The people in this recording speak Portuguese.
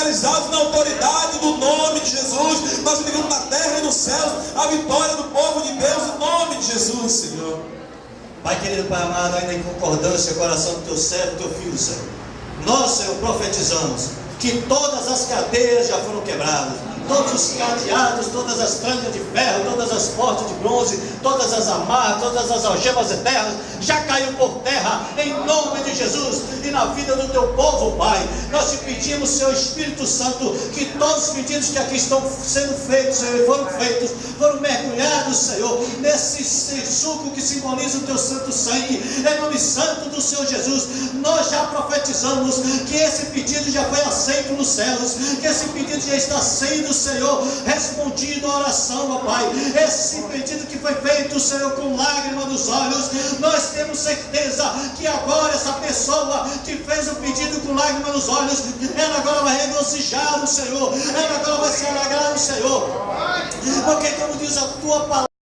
realizados na autoridade do nome de Jesus. Nós pedimos na terra e nos céus a vitória do povo de Deus, em nome de Jesus, Senhor. Pai querido, Pai amado, ainda em concordância com o coração do teu servo, teu filho, Senhor, nós, Senhor, profetizamos que todas as cadeias já foram quebradas, todos os cadeados, todas as trancas de ferro, todas as portas de bronze, todas as amarras, todas as algemas eternas já caiu por terra, em nome de Jesus. E na vida do teu povo, Pai, nós te pedimos, Senhor Espírito Santo, que todos os pedidos que aqui estão sendo feitos, Senhor, foram mergulhados, Senhor, nesse suco que simboliza o teu santo sangue, em nome santo do Senhor Jesus. Nós já profetizamos que esse pedido já foi aceito nos céus, que esse pedido já está sendo, Senhor, respondido a oração, ó Pai. Esse pedido que foi feito, Senhor, com lágrima nos olhos, nós temos certeza que agora essa pessoa que fez o pedido com lágrima nos olhos, ela agora vai regozijar no Senhor, ela agora vai se alegrar no Senhor, porque como diz a tua palavra,